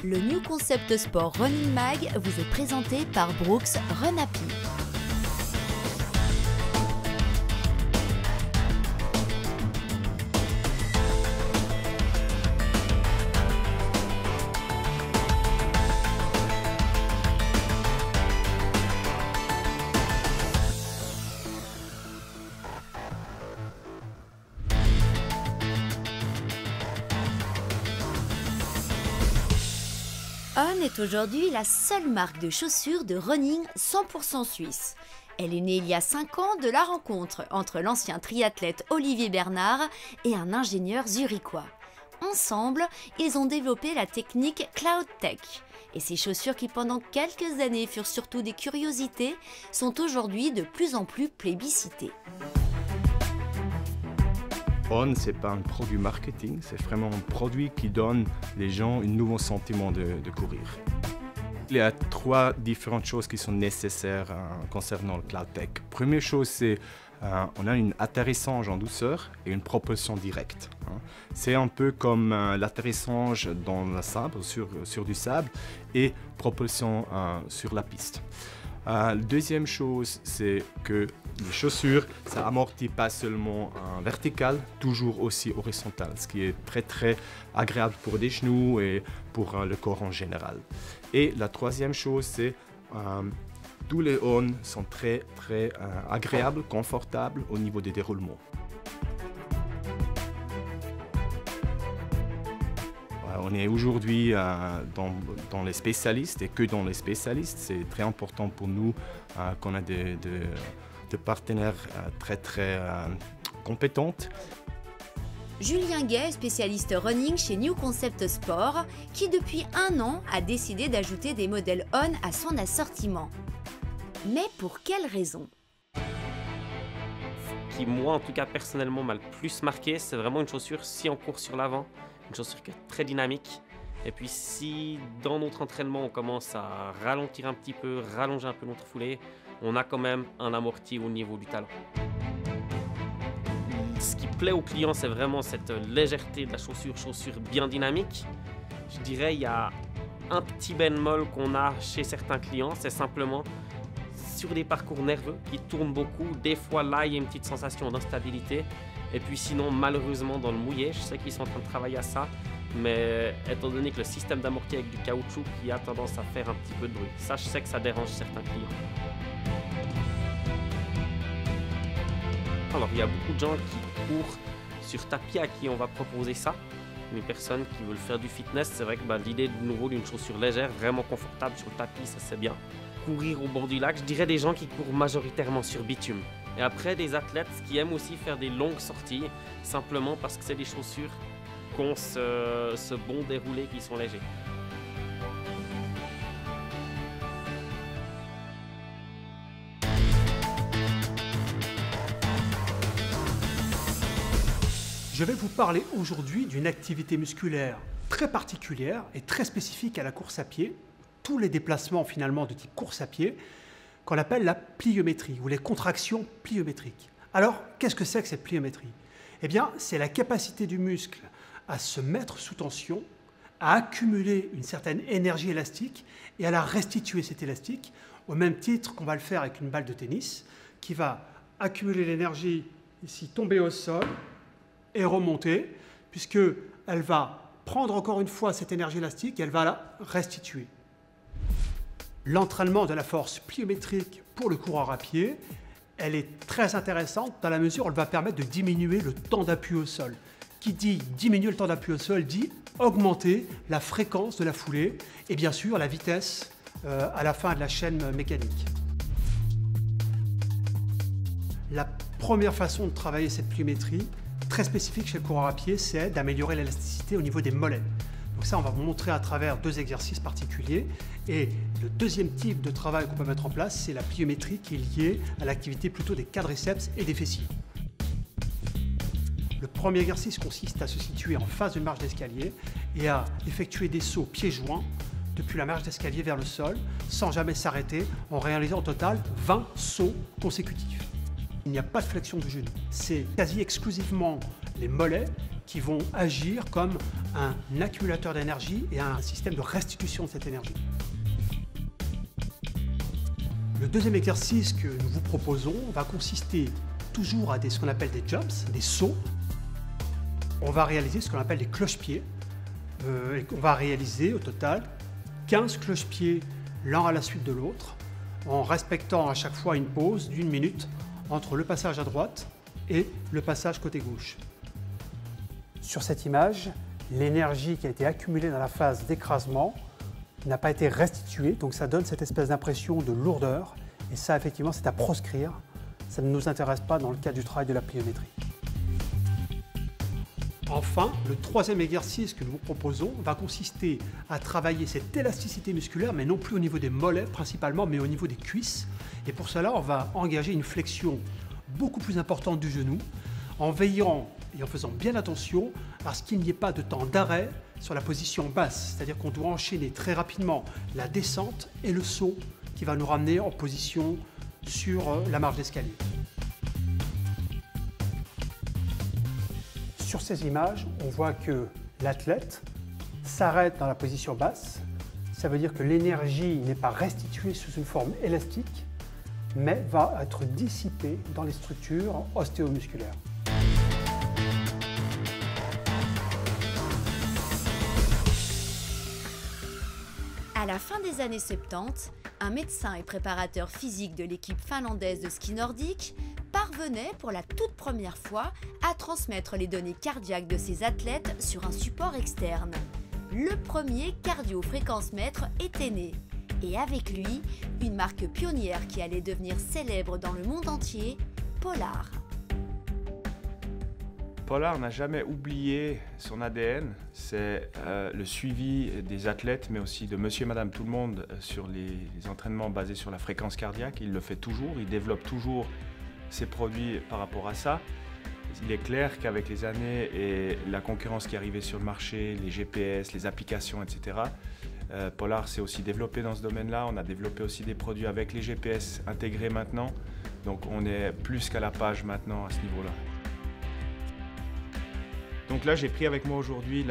Le New Concept Sport Running Mag vous est présenté par Brooks Run Happy. On est aujourd'hui la seule marque de chaussures de running 100% suisse. Elle est née il y a 5 ans de la rencontre entre l'ancien triathlète Olivier Bernard et un ingénieur zurichois. Ensemble, ils ont développé la technique CloudTech. Et ces chaussures qui pendant quelques années furent surtout des curiosités, sont aujourd'hui de plus en plus plébiscitées. On, ce n'est pas un produit marketing, c'est vraiment un produit qui donne aux gens un nouveau sentiment de courir. Il y a 3 différentes choses qui sont nécessaires concernant le CloudTech. Première chose, c'est on a un atterrissage en douceur et une propulsion directe. C'est un peu comme l'atterrissage dans le sable, sur du sable, et propulsion sur la piste. La deuxième chose, c'est que les chaussures, ça amortit pas seulement vertical, toujours aussi horizontal, ce qui est très agréable pour les genoux et pour le corps en général. Et la troisième chose, c'est tous les on sont très agréables, confortables au niveau des déroulements. On est aujourd'hui dans les spécialistes et que dans les spécialistes. C'est très important pour nous qu'on a des partenaires très compétents. Julien Gay, spécialiste running chez New Concept Sport, qui depuis 1 an a décidé d'ajouter des modèles On à son assortiment. Mais pour quelle raison ? Ce qui, moi en tout cas personnellement, m'a le plus marqué, c'est vraiment une chaussure si on court sur l'avant, une chaussure qui est très dynamique. Et puis si dans notre entraînement on commence à ralentir un petit peu, rallonger un peu notre foulée, on a quand même un amorti au niveau du talon. Ce qui plaît aux clients, c'est vraiment cette légèreté de la chaussure bien dynamique. Je dirais il y a un petit bémol qu'on a chez certains clients, c'est simplement sur des parcours nerveux qui tournent beaucoup. Des fois là, il y a une petite sensation d'instabilité. Et puis sinon, malheureusement, dans le mouillé, je sais qu'ils sont en train de travailler à ça. Mais étant donné que le système d'amorti avec du caoutchouc qui a tendance à faire un petit peu de bruit, ça, je sais que ça dérange certains clients. Alors, il y a beaucoup de gens qui courent sur tapis à qui on va proposer ça. Les personnes qui veulent faire du fitness, c'est vrai que l'idée de nouveau d'une chaussure légère, vraiment confortable sur le tapis, ça c'est bien. Courir au bord du lac, je dirais des gens qui courent majoritairement sur bitume. Et après, des athlètes qui aiment aussi faire des longues sorties, simplement parce que c'est des chaussures qui ont ce bon déroulé, qui sont légers. Je vais vous parler aujourd'hui d'une activité musculaire très particulière et très spécifique à la course à pied, tous les déplacements finalement de type course à pied, qu'on appelle la pliométrie ou les contractions pliométriques. Alors, qu'est-ce que c'est que cette pliométrie ? Eh bien, c'est la capacité du muscle à se mettre sous tension, à accumuler une certaine énergie élastique et à la restituer, cette élastique, au même titre qu'on va le faire avec une balle de tennis, qui va accumuler l'énergie ici, tomber au sol et remonter, puisqu'elle va prendre encore une fois cette énergie élastique et elle va la restituer. L'entraînement de la force pliométrique pour le coureur à pied, elle est très intéressante dans la mesure où elle va permettre de diminuer le temps d'appui au sol. Qui dit diminuer le temps d'appui au sol dit augmenter la fréquence de la foulée et bien sûr la vitesse à la fin de la chaîne mécanique. La première façon de travailler cette pliométrie, très spécifique chez le coureur à pied, c'est d'améliorer l'élasticité au niveau des mollets. Donc ça, on va vous montrer à travers 2 exercices particuliers. Et le deuxième type de travail qu'on peut mettre en place, c'est la pliométrie qui est liée à l'activité plutôt des quadriceps et des fessiers. Le premier exercice consiste à se situer en face d'une marche d'escalier et à effectuer des sauts pieds joints depuis la marche d'escalier vers le sol, sans jamais s'arrêter, en réalisant au total 20 sauts consécutifs. Il n'y a pas de flexion du genou. C'est quasi exclusivement les mollets, qui vont agir comme un accumulateur d'énergie et un système de restitution de cette énergie. Le deuxième exercice que nous vous proposons va consister toujours à ce qu'on appelle des jumps, des sauts. On va réaliser ce qu'on appelle des cloche-pieds. On va réaliser au total 15 cloche-pieds l'un à la suite de l'autre, en respectant à chaque fois une pause d'1 minute entre le passage à droite et le passage côté gauche. Sur cette image, l'énergie qui a été accumulée dans la phase d'écrasement n'a pas été restituée, donc ça donne cette espèce d'impression de lourdeur, et ça effectivement c'est à proscrire, ça ne nous intéresse pas dans le cadre du travail de la pliométrie. Enfin, le troisième exercice que nous vous proposons va consister à travailler cette élasticité musculaire, mais non plus au niveau des mollets principalement, mais au niveau des cuisses. Et pour cela, on va engager une flexion beaucoup plus importante du genou, en veillant et en faisant bien attention à ce qu'il n'y ait pas de temps d'arrêt sur la position basse. C'est-à-dire qu'on doit enchaîner très rapidement la descente et le saut qui va nous ramener en position sur la marche d'escalier. Sur ces images, on voit que l'athlète s'arrête dans la position basse. Ça veut dire que l'énergie n'est pas restituée sous une forme élastique, mais va être dissipée dans les structures ostéomusculaires. À la fin des années 70, un médecin et préparateur physique de l'équipe finlandaise de ski nordique parvenait pour la toute première fois à transmettre les données cardiaques de ses athlètes sur un support externe. Le premier cardio-fréquence-mètre était né, et avec lui, une marque pionnière qui allait devenir célèbre dans le monde entier, Polar. Polar n'a jamais oublié son ADN, c'est le suivi des athlètes, mais aussi de monsieur et madame tout le monde sur les entraînements basés sur la fréquence cardiaque. Il le fait toujours, il développe toujours ses produits par rapport à ça. Il est clair qu'avec les années et la concurrence qui est arrivée sur le marché, les GPS, les applications, etc., Polar s'est aussi développé dans ce domaine-là. On a développé aussi des produits avec les GPS intégrés maintenant. Donc on est plus qu'à la page maintenant à ce niveau-là. Donc là, j'ai pris avec moi aujourd'hui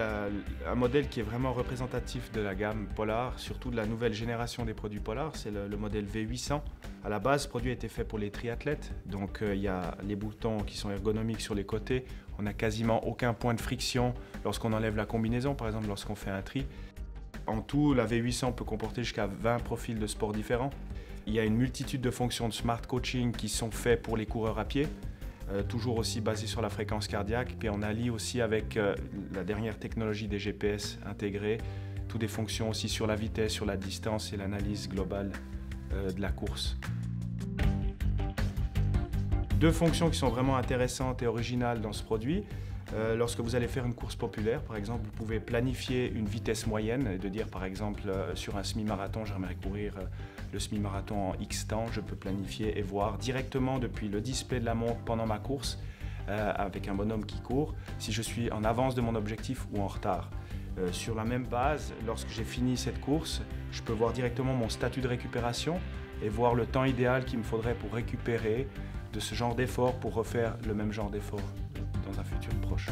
un modèle qui est vraiment représentatif de la gamme Polar, surtout de la nouvelle génération des produits Polar, c'est le modèle V800. À la base, ce produit a été fait pour les triathlètes, donc il y a les boutons qui sont ergonomiques sur les côtés. On n'a quasiment aucun point de friction lorsqu'on enlève la combinaison, par exemple lorsqu'on fait un tri. En tout, la V800 peut comporter jusqu'à 20 profils de sport différents. Il y a une multitude de fonctions de smart coaching qui sont faites pour les coureurs à pied. Toujours aussi basé sur la fréquence cardiaque, puis on allie aussi avec la dernière technologie des GPS intégrés, toutes des fonctions aussi sur la vitesse, sur la distance et l'analyse globale de la course. Deux fonctions qui sont vraiment intéressantes et originales dans ce produit. Lorsque vous allez faire une course populaire, par exemple, vous pouvez planifier une vitesse moyenne et de dire, par exemple, sur un semi-marathon, j'aimerais courir le semi-marathon en X temps, je peux planifier et voir directement depuis le display de la montre pendant ma course, avec un bonhomme qui court, si je suis en avance de mon objectif ou en retard. Sur la même base, lorsque j'ai fini cette course, je peux voir directement mon statut de récupération et voir le temps idéal qu'il me faudrait pour récupérer de ce genre d'effort pour refaire le même genre d'effort dans un futur proche.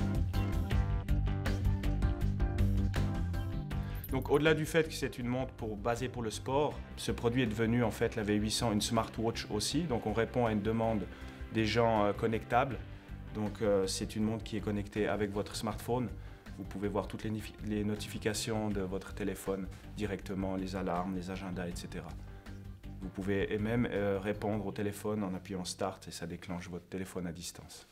Donc au-delà du fait que c'est une montre basée pour le sport, ce produit est devenu en fait la V800 une smartwatch aussi. Donc on répond à une demande des gens connectables. Donc c'est une montre qui est connectée avec votre smartphone. Vous pouvez voir toutes les notifications de votre téléphone directement, les alarmes, les agendas, etc. Vous pouvez même répondre au téléphone en appuyant Start et ça déclenche votre téléphone à distance.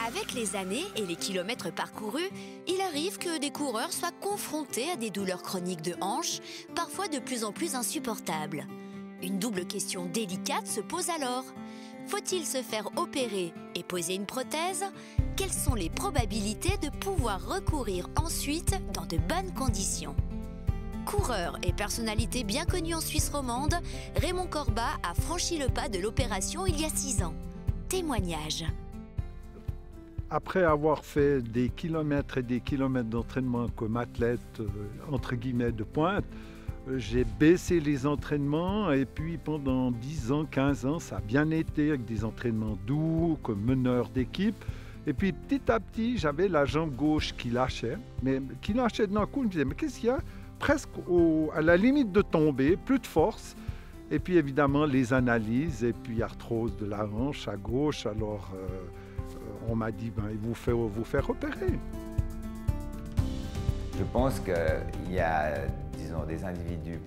Avec les années et les kilomètres parcourus, il arrive que des coureurs soient confrontés à des douleurs chroniques de hanches, parfois de plus en plus insupportables. Une double question délicate se pose alors. Faut-il se faire opérer et poser une prothèse? Quelles sont les probabilités de pouvoir recourir ensuite dans de bonnes conditions? Coureur et personnalité bien connue en Suisse romande, Raymond Corbat a franchi le pas de l'opération il y a 6 ans. Témoignage. Après avoir fait des kilomètres et des kilomètres d'entraînement comme athlète, entre guillemets, de pointe, J'ai baissé les entraînements et puis pendant 10 ans, 15 ans, ça a bien été avec des entraînements doux comme meneur d'équipe. Et puis petit à petit, j'avais la jambe gauche qui lâchait, mais qui lâchait d'un coup. Je me disais, mais qu'est-ce qu'il y a? Presque à la limite de tomber, plus de force. Et puis évidemment les analyses et puis arthrose de la hanche à gauche. Alors on m'a dit, il vous faire opérer. Je pense qu'il y a, disons, des individus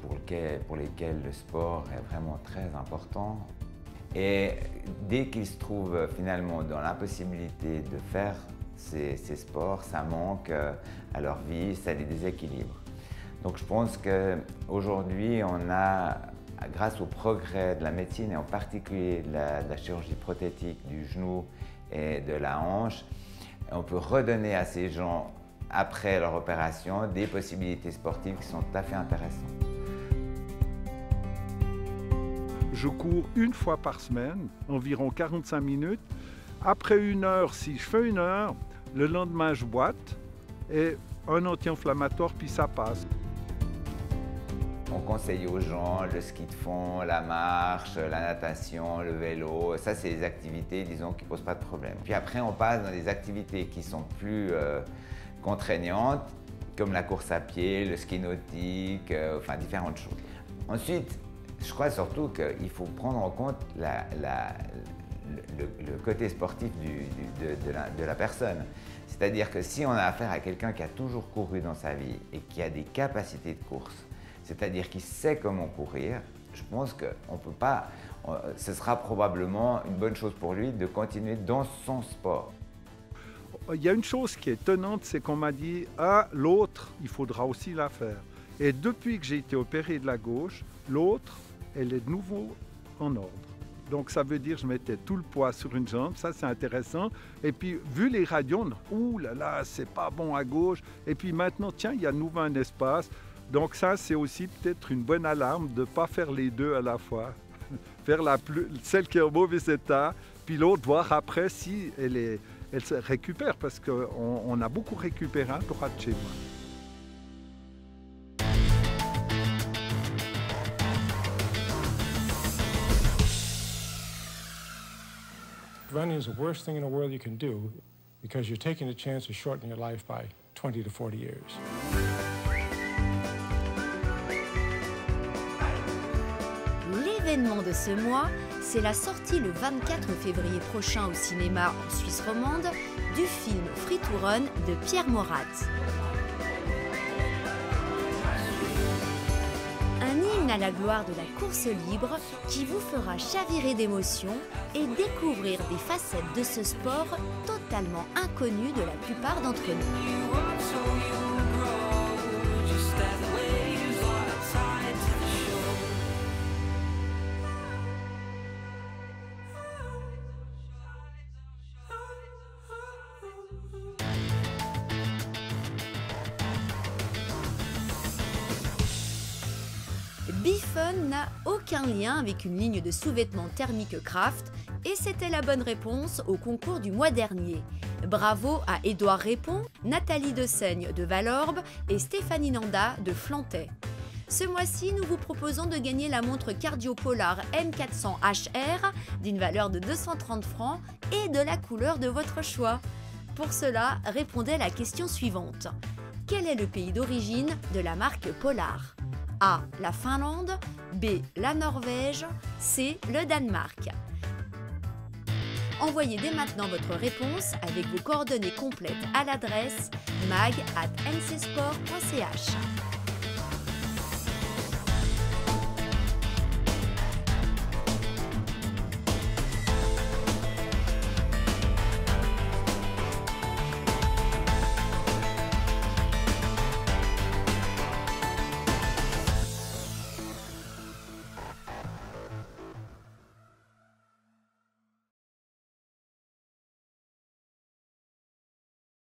pour lesquels le sport est vraiment très important. Et dès qu'ils se trouvent finalement dans l'impossibilité de faire ces sports, ça manque à leur vie, ça les déséquilibre. Donc je pense qu'aujourd'hui, on a, grâce au progrès de la médecine et en particulier de la chirurgie prothétique du genou et de la hanche, on peut redonner à ces gens, après leur opération, des possibilités sportives qui sont tout à fait intéressantes. Je cours une fois par semaine, environ 45 minutes. Après 1 heure, si je fais 1 heure, le lendemain je boite et un anti-inflammatoire, puis ça passe. On conseille aux gens le ski de fond, la marche, la natation, le vélo. Ça, c'est des activités, disons, qui ne posent pas de problème. Puis après, on passe dans des activités qui sont plus contraignantes, comme la course à pied, le ski nautique, enfin différentes choses. Ensuite, je crois surtout qu'il faut prendre en compte le côté sportif de la personne. C'est-à-dire que si on a affaire à quelqu'un qui a toujours couru dans sa vie et qui a des capacités de course, c'est-à-dire qui sait comment courir, je pense que ce sera probablement une bonne chose pour lui de continuer dans son sport. Il y a une chose qui est étonnante, c'est qu'on m'a dit « Ah, l'autre, il faudra aussi la faire ». Et depuis que j'ai été opéré de la gauche, l'autre, elle est de nouveau en ordre. Donc ça veut dire que je mettais tout le poids sur une jambe, ça c'est intéressant. Et puis vu les radios, ouh là là, c'est pas bon à gauche. Et puis maintenant, tiens, il y a de nouveau un espace. Donc ça, c'est aussi peut-être une bonne alarme de ne pas faire les deux à la fois. Faire celle qui est en mauvais état, puis l'autre, voir après si elle se récupère, parce qu'on a beaucoup récupéré à droite chez moi. Running is the worst thing in the world you can do because you're taking a chance of shortening your life by 20 to 40 years. L'événement de ce mois, c'est la sortie le 24 février prochain au cinéma en Suisse romande du film Free to Run de Pierre Morat. Un hymne à la gloire de la course libre qui vous fera chavirer d'émotion et découvrir des facettes de ce sport totalement inconnues de la plupart d'entre nous. Bifun n'a aucun lien avec une ligne de sous-vêtements thermiques Kraft et c'était la bonne réponse au concours du mois dernier. Bravo à Édouard Répond, Nathalie Dessaigne de Valorbe et Stéphanie Nanda de Flantais. Ce mois-ci, nous vous proposons de gagner la montre Cardio Polar M400 HR d'une valeur de 230 francs et de la couleur de votre choix. Pour cela, répondez à la question suivante. Quel est le pays d'origine de la marque Polar ? A. La Finlande, B. La Norvège, C. Le Danemark. Envoyez dès maintenant votre réponse avec vos coordonnées complètes à l'adresse mag@ncsport.ch.